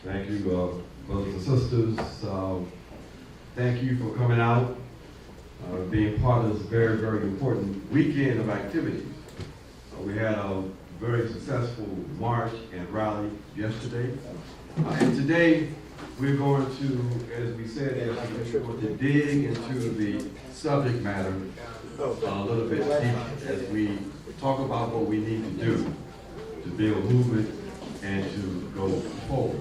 Thank you, brothers and sisters. Thank you for coming out, being part of this very, very important weekend of activities. We had a very successful march and rally yesterday. And today, we're going to, as we said yesterday, we're going to dig into the subject matter a little bit deeper as we talk about what we need to do to build movement and to go forward.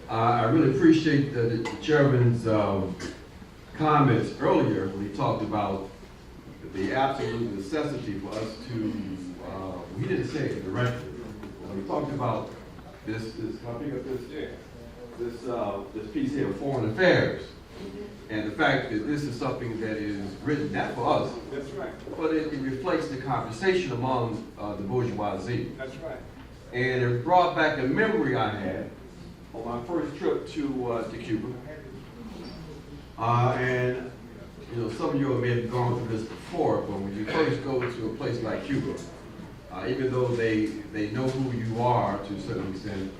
I really appreciate the chairman's comments earlier when he talked about the absolute necessity for us to, he didn't say it directly, he talked about this can I pick up this? Yeah. This piece here, Foreign Affairs, and the fact that this is something that is written not for us, that's right, but it reflects the conversation among the bourgeoisie. That's right. And it brought back a memory I had on my first trip to Cuba. And you know, some of you may have gone through this before, but when you first go to a place like Cuba, even though they know who you are to a certain extent,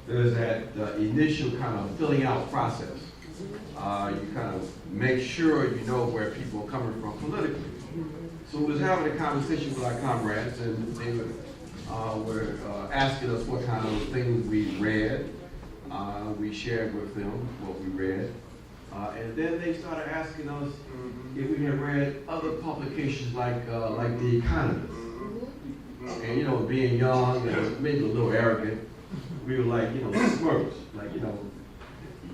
there's that initial kind of filling out process. You kind of make sure you know where people are coming from politically. So we was having a conversation with our comrades, and they were asking us what kind of things we read. We shared with them what we read. And then they started asking us if we had read other publications like The Economist. And you know, being young and maybe a little arrogant, we were like, you know, smirks, like, you know,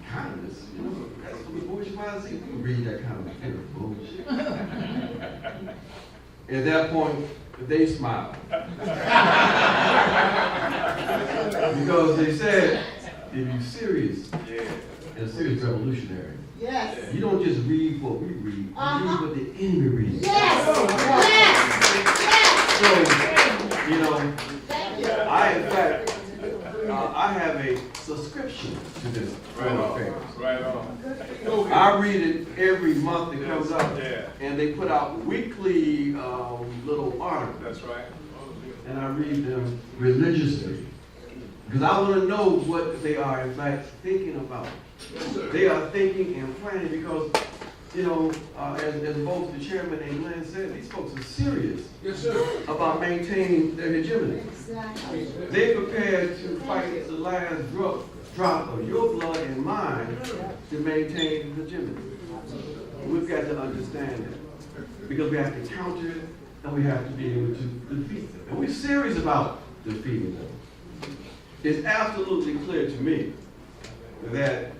Economist, you know, that's what the bourgeoisie, we can read that kind of bullshit. At that point, they smiled. Because they said, if you're serious, and a serious revolutionary, yes, you don't just read what we read, you read what the enemy reads. yes, So, you know, I, in fact, I have a subscription to this Foreign Affairs. Right on. I read it every month it comes out, Yeah. and they put out weekly little articles, That's right. and I read them religiously because I want to know what they are in fact thinking about. They are thinking and planning because, you know, as both the chairman and Glen said, these folks are serious about maintaining their hegemony. exactly. They're prepared to fight the last drop of your blood and mine to maintain hegemony. We've got to understand that because we have to counter it and we have to be able to defeat them. And we're serious about defeating them. It's absolutely clear to me that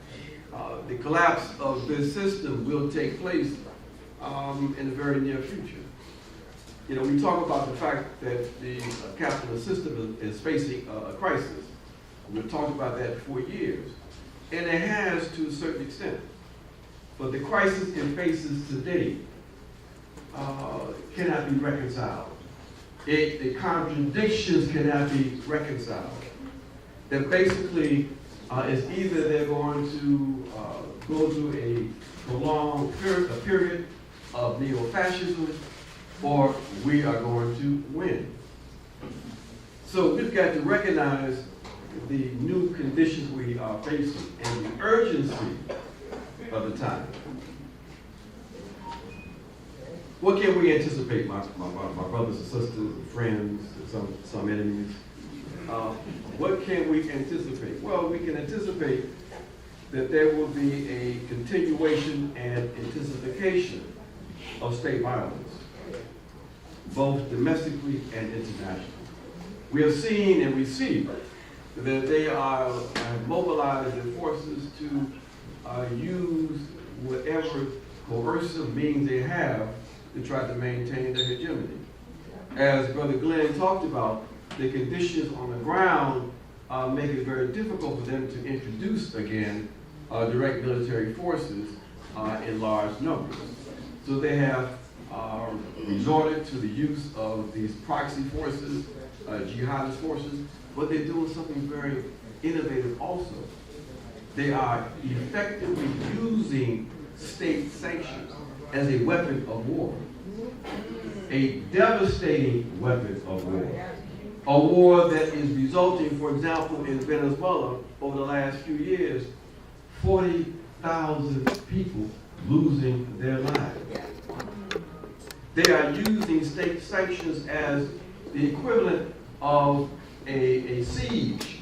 the collapse of this system will take place in the very near future. You know, we talk about the fact that the capitalist system is facing a crisis. We've talked about that for years, and it has to a certain extent. But the crisis it faces today cannot be reconciled. The contradictions cannot be reconciled. That basically is either they're going to go through a prolonged period of neo-fascism, or we are going to win. So we've got to recognize the new conditions we are facing and the urgency of the time. What can we anticipate, my brothers and sisters, and friends, and some enemies? What can we anticipate? Well, we can anticipate that there will be a continuation and intensification of state violence, both domestically and internationally. We have seen and we see that they are mobilized their forces to use whatever coercive means they have to try to maintain their hegemony. As Brother Glen talked about, the conditions on the ground make it very difficult for them to introduce again direct military forces in large numbers. So they have resorted to the use of these proxy forces, jihadist forces, but they're doing something very innovative also. They are effectively using state sanctions as a weapon of war, a devastating weapon of war. A war that is resulting, for example, in Venezuela over the last few years, 40,000 people losing their lives. They are using state sanctions as the equivalent of a siege.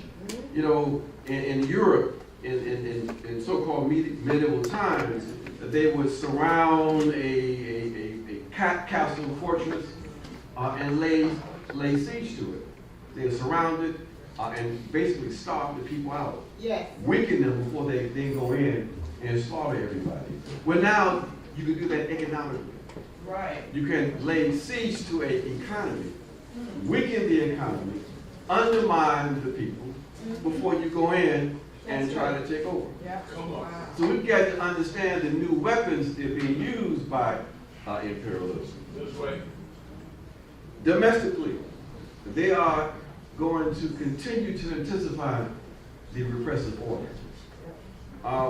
You know, in Europe, in so-called medieval times, they would surround a castle fortress and lay siege to it. They would surround it and basically starve the people out. Yes. Weaken them before they then go in and slaughter everybody. Well, now you can do that economically. Right. You can lay siege to an economy, weaken the economy, undermine the people before you go in and try to take over. Yeah. Wow. So we've got to understand the new weapons that are being used by imperialism. This way. Domestically, they are going to continue to intensify the repressive order.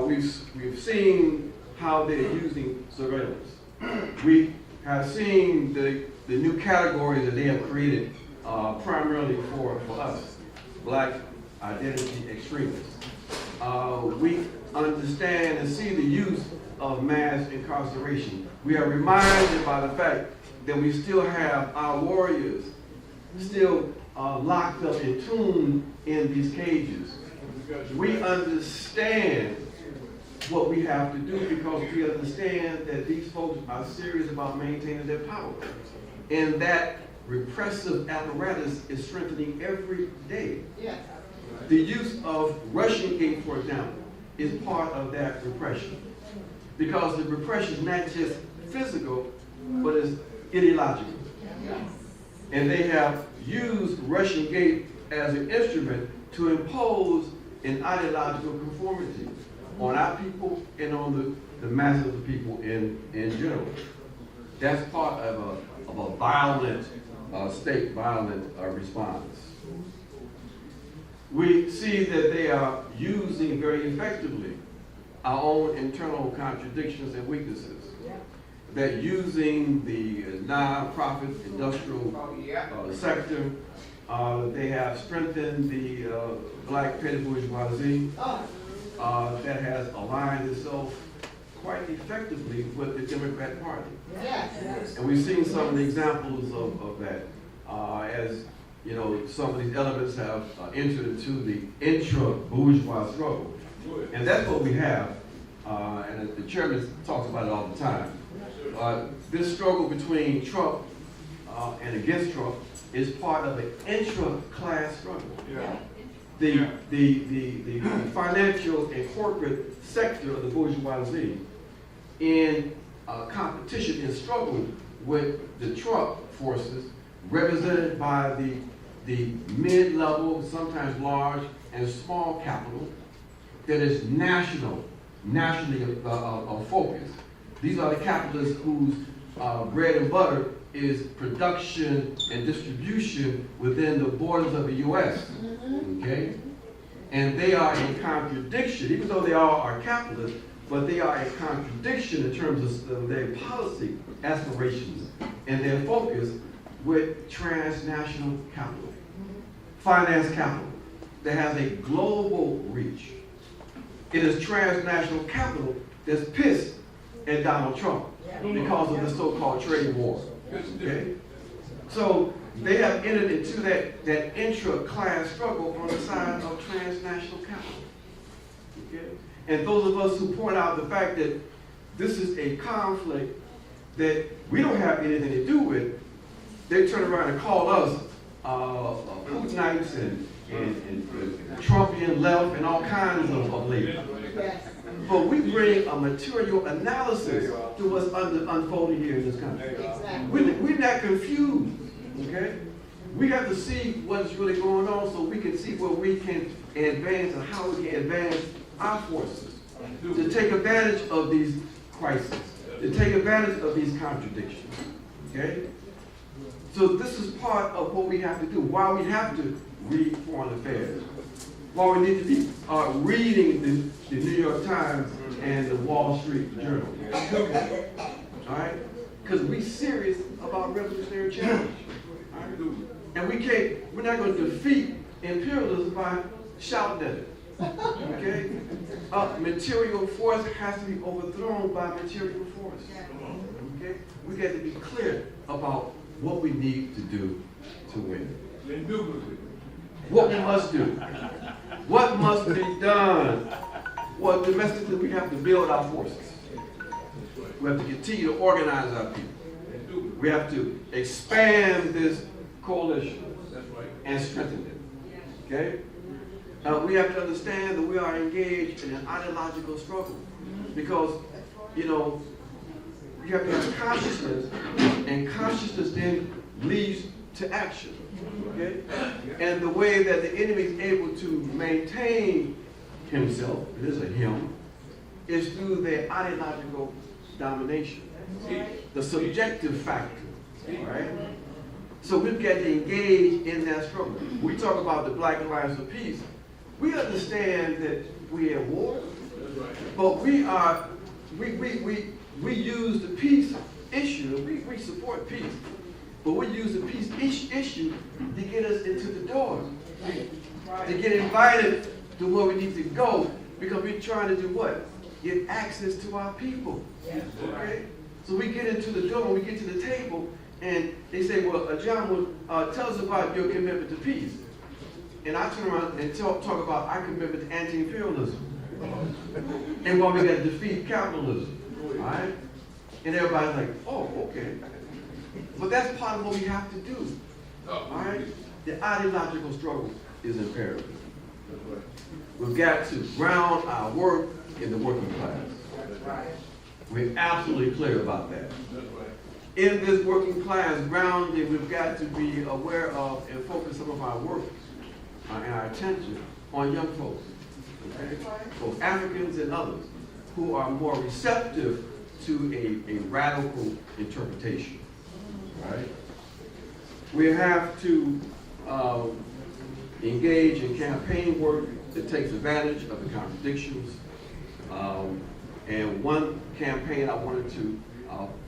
We've seen how they're using surveillance. We have seen the new categories that they have created primarily for us, Black identity extremists. We understand and see the use of mass incarceration. We are reminded by the fact that we still have our warriors still locked up, entombed in these cages. We understand what we have to do because we understand that these folks are serious about maintaining their power. And that repressive apparatus is strengthening every day. Yes. The use of Russian Gate, for example, is part of that repression. Because the repression is not just physical, but it's ideological. Yes. And they have used Russian Gate as an instrument to impose an ideological conformity on our people and on the masses of the people in general. That's part of a violent state, violent response. We see that they are using very effectively our own internal contradictions and weaknesses. That using the non-profit industrial sector, they have strengthened the black petty bourgeoisie that has aligned itself quite effectively with the Democrat Party. Yes. And we've seen some of the examples of that as you know, some of these elements have entered into the intra-bourgeois struggle. And that's what we have, and the chairman talks about it all the time. This struggle between Trump and against Trump is part of an intra-class struggle. Yeah. The financial and corporate sector of the bourgeoisie in competition and struggle with the Trump forces represented by the mid-level, sometimes large and small capital that is nationally focused. These are the capitalists whose bread and butter is production and distribution within the borders of the U.S. Okay? And they are in contradiction, even though they all are capitalists, but they are in contradiction in terms of their policy aspirations and their focus with transnational capital, finance capital that has a global reach. It is transnational capital that's pissed at Donald Trump because of the so-called trade war. Okay? So they have entered into that intra-class struggle on the side of transnational capital. Okay? And those of us who point out the fact that this is a conflict that we don't have anything to do with, they turn around and call us Putinites and Trumpian left and all kinds of labels. Yes. But we bring a material analysis to what's unfolding here in this country. Exactly. We're not confused, okay? We have to see what's really going on so we can see where we can advance and how we can advance our forces to take advantage of these crises, to take advantage of these contradictions, okay? So this is part of what we have to do, why we have to read foreign affairs, why we need to be reading the New York Times and the Wall Street Journal. All right? Because we're serious about revolutionary change. All right? And we're not going to defeat imperialism by shouting at it. Okay? Material force has to be overthrown by material force. Okay? We got to be clear about what we need to do to win. What we must do. What must be done? Well, domestically, we have to build our forces. We have to continue to organize our people. We have to expand this coalition and strengthen it. Okay? We have to understand that we are engaged in an ideological struggle because, you know, you have to have consciousness, and consciousness then leads to action. Okay? And the way that the enemy is able to maintain himself, it is a him, is through their ideological domination, the subjective factor. All right? So we've got to engage in that struggle. We talk about the Black Alliance of Peace. We understand that we're at war, but we use the peace issue. We support peace, but we use the peace issue to get us into the door, to get invited to where we need to go, because we're trying to do what? Get access to our people. Okay? So we get into the door, we get to the table, and they say, well, Ajamu, tell us about your commitment to peace. And I turn around and talk about our commitment to anti-imperialism. And why we got to defeat capitalism. All right? And everybody's like, oh, okay. But that's part of what we have to do. All right? The ideological struggle is imperative. We've got to ground our work in the working class. We're absolutely clear about that. In this working class grounding, we've got to be aware of and focus some of our work and our attention on young folks, okay? Both Africans and others, who are more receptive to a radical interpretation, right? We have to engage in campaign work that takes advantage of the contradictions. And one campaign I wanted to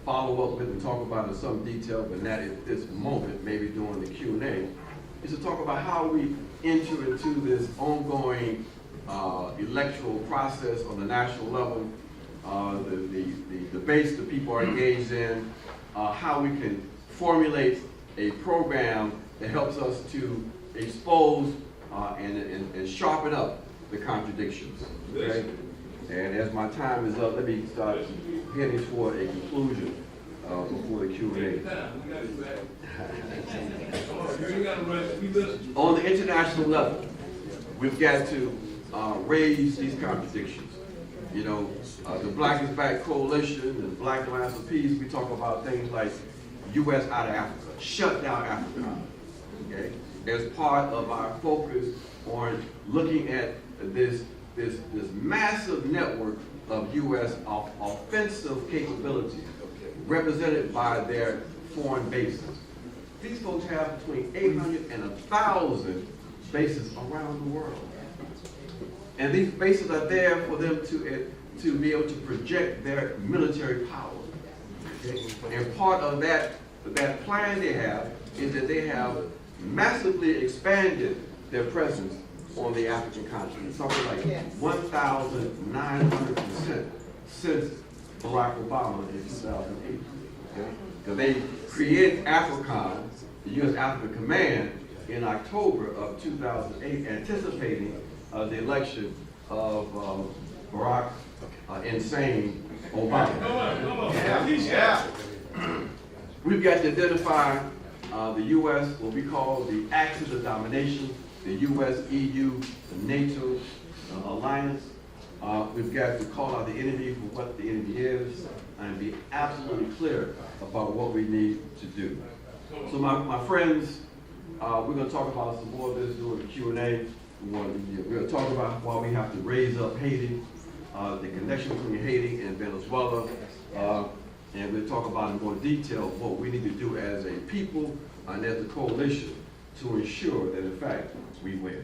follow up with and talk about in some detail, but not at this moment, maybe during the Q&A, is to talk about how we enter into this ongoing electoral process on the national level, the debates that people are engaged in, how we can formulate a program that helps us to expose and sharpen up the contradictions. Okay? And as my time is up, let me start heading for a conclusion before the Q&A. On the international level, we've got to raise these contradictions. You know, the Black is Back Coalition and Black Alliance of Peace, we talk about things like U.S. out of Africa, shut down Africa, okay? As part of our focus on looking at this massive network of U.S. offensive capabilities represented by their foreign bases. These folks have between 800 and 1,000 bases around the world. And these bases are there for them to be able to project their military power. Okay? And part of that plan they have is that they have massively expanded their presence on the African continent, something like 1,900% since Barack Obama in 2008. Okay? Because they created AFRICOM, the U.S. African Command, in October of 2008, anticipating the election of Barack insane Obama. We've got to identify the U.S., what we call the axis of domination, the U.S., EU, the NATO alliance. We've got to call out the enemy for what the enemy is and be absolutely clear about what we need to do. So my friends, we're going to talk about some more of this during the Q&A. We're going to talk about why we have to raise up Haiti, the connection between Haiti and Venezuela, and we'll talk about in more detail what we need to do as a people and as a coalition to ensure that, in fact, we win.